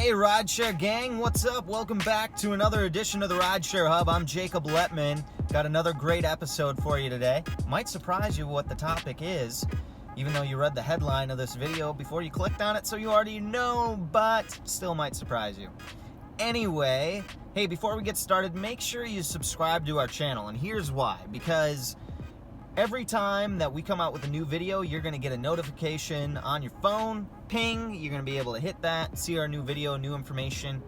Hey Rideshare gang, what's up? Welcome back to another edition of the Rideshare Hub. I'm Jacob Letman. Got another great episode for you today. Might surprise you what the topic is, even though you read the headline of this video before you clicked on it, so you already know, but still might surprise you. Anyway, hey, before we get started, make sure you subscribe to our channel, and here's why. Because every time that we come out with a new video, you're going to get a notification on your phone, ping, you're going to be able to hit that, see our new video, new information.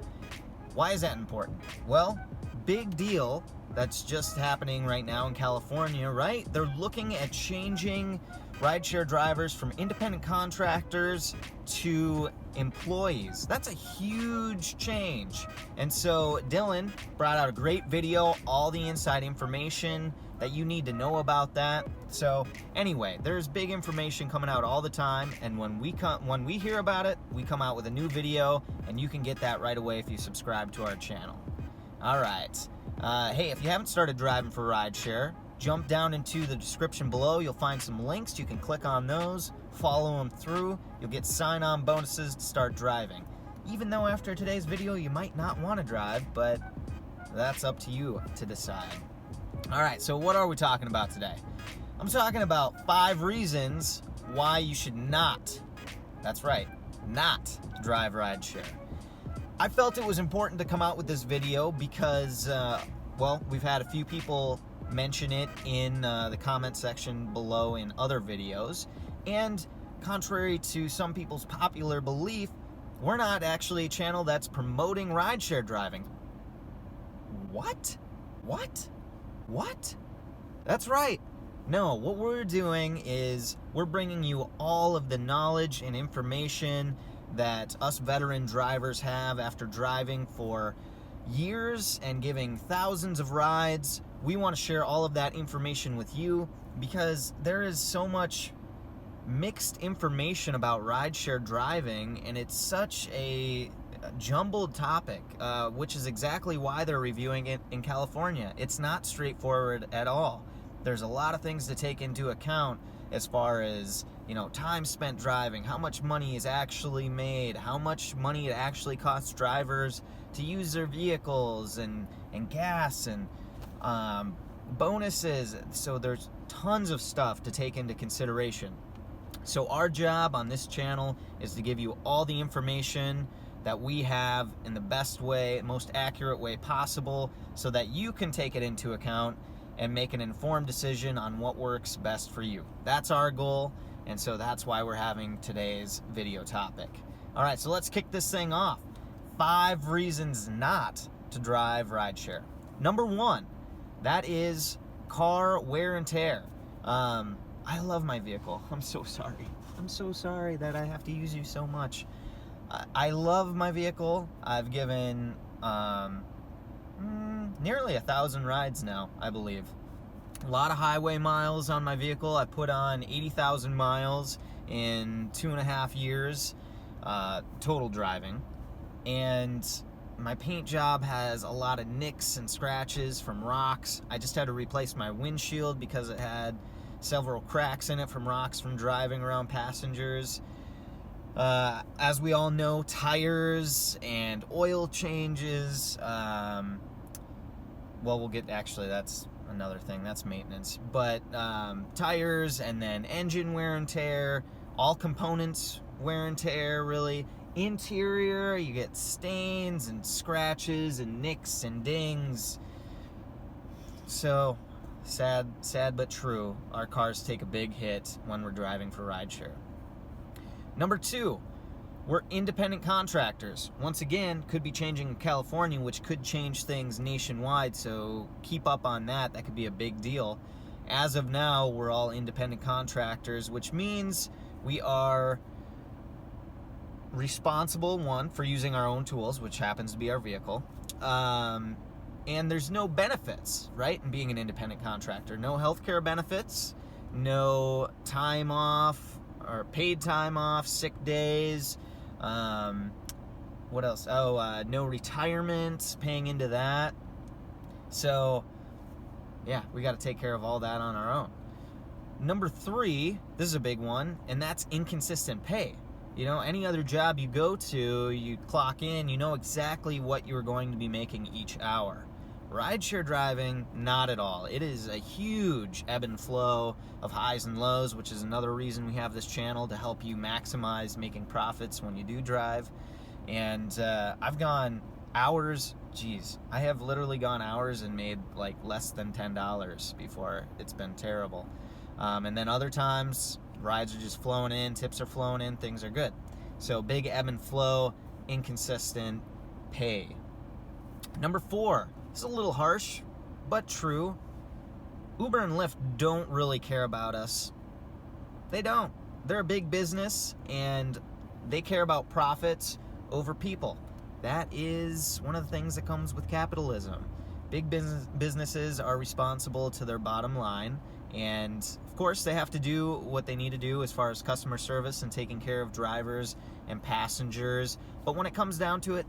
Why is that important? Well, big deal that's just happening right now in California, right? They're looking at changing rideshare drivers from independent contractors to employees. That's a huge change. And so Dylan brought out a great video, all the inside information that you need to know about that. So anyway, there's big information coming out all the time, and when we hear about it, we come out with a new video, and you can get that right away if you subscribe to our channel. All right. Hey, if you haven't started driving for rideshare, jump down into the description below. You'll find some links. You can click on those, follow them through. You'll get sign-on bonuses to start driving. Even though after today's video, you might not want to drive, but that's up to you to decide. All right, so what are we talking about today? I'm talking about 5 reasons why you should not, that's right, not drive rideshare. I felt it was important to come out with this video because, well, we've had a few people mention it in the comment section below in other videos, and contrary to some people's popular belief, we're not actually a channel that's promoting rideshare driving. What? That's right. No, what we're doing is we're bringing you all of the knowledge and information that us veteran drivers have after driving for years and giving thousands of rides. We want to share all of that information with you because there is so much mixed information about rideshare driving, and it's such a jumbled topic, which is exactly why they're reviewing it in California. It's not straightforward at all. There's a lot of things to take into account as far as, time spent driving, how much money is actually made, how much money it actually costs drivers to use their vehicles, and gas, and bonuses. So there's tons of stuff to take into consideration. So our job on this channel is to give you all the information that we have in the best way, most accurate way possible, so that you can take it into account and make an informed decision on what works best for you. That's our goal, and so that's why we're having today's video topic. All right, so let's kick this thing off. 5 reasons not to drive rideshare. Number 1, that is car wear and tear. I love my vehicle. I'm so sorry. I'm so sorry that I have to use you so much. I love my vehicle. I've given nearly 1,000 rides now, I believe. A lot of highway miles on my vehicle. I put on 80,000 miles in 2.5 years total driving. And my paint job has a lot of nicks and scratches from rocks. I just had to replace my windshield because it had several cracks in it from rocks from driving around passengers. As we all know, tires and oil changes, well, we'll get, actually, that's another thing, that's maintenance, but tires, and then engine wear and tear, all components wear and tear, really. Interior, you get stains and scratches and nicks and dings. So, sad but true, our cars take a big hit when we're driving for rideshare. Number 2, we're independent contractors. Once again, could be changing in California, which could change things nationwide, so keep up on that. That could be a big deal. As of now, we're all independent contractors, which means we are responsible, 1, for using our own tools, which happens to be our vehicle. And there's no benefits, right, in being an independent contractor. No healthcare benefits, no time off, or paid time off, sick days, what else? No retirement, paying into that. So, yeah, we got to take care of all that on our own. Number 3, this is a big one, and that's inconsistent pay. Any other job you go to, you clock in, you know exactly what you're going to be making each hour. Rideshare driving, not at all. It is a huge ebb and flow of highs and lows, which is another reason we have this channel, to help you maximize making profits when you do drive. And I've gone hours, I have literally gone hours and made like less than $10 before. It's been terrible. And then other times, rides are just flowing in, tips are flowing in, things are good. So big ebb and flow, inconsistent pay. Number 4, this is a little harsh, but true. Uber and Lyft don't really care about us. They don't. They're a big business, and they care about profits over people. That is one of the things that comes with capitalism. Big businesses are responsible to their bottom line, and of course they have to do what they need to do as far as customer service and taking care of drivers and passengers. But when it comes down to it,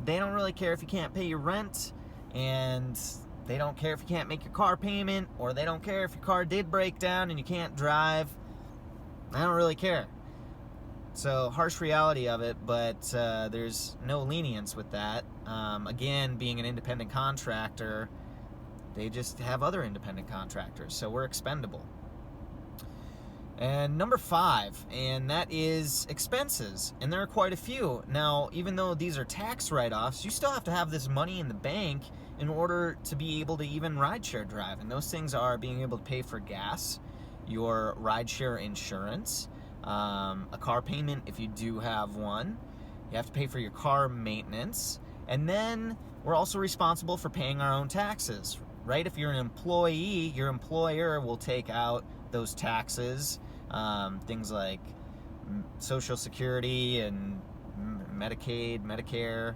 they don't really care if you can't pay your rent, and they don't care if you can't make your car payment, or they don't care if your car did break down and you can't drive. I don't really care. So, harsh reality of it, but there's no lenience with that. Again, being an independent contractor, they just have other independent contractors, so we're expendable. And number 5, and that is expenses, and there are quite a few. Now, even though these are tax write-offs, you still have to have this money in the bank in order to be able to even rideshare drive, and those things are being able to pay for gas, your rideshare insurance, a car payment if you do have one. You have to pay for your car maintenance, and then we're also responsible for paying our own taxes, right? If you're an employee, your employer will take out those taxes, things like Social Security and Medicaid, Medicare.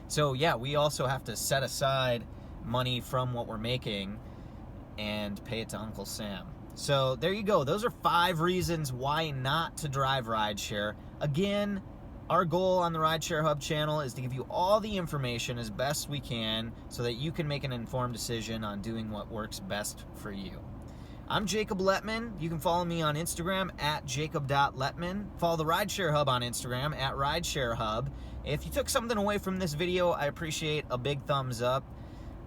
So yeah, we also have to set aside money from what we're making and pay it to Uncle Sam. So there you go. Those are 5 reasons why not to drive rideshare. Again, our goal on the Rideshare Hub channel is to give you all the information as best we can so that you can make an informed decision on doing what works best for you. I'm Jacob Lettman. You can follow me on Instagram at jacob.lettman. Follow the Rideshare Hub on Instagram at Rideshare Hub. If you took something away from this video, I appreciate a big thumbs up.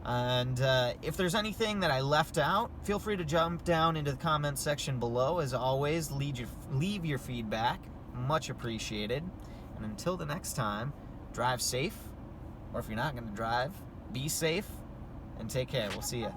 And if there's anything that I left out, feel free to jump down into the comments section below. As always, leave your feedback. Much appreciated. And until the next time, drive safe. Or if you're not going to drive, be safe and take care. We'll see you.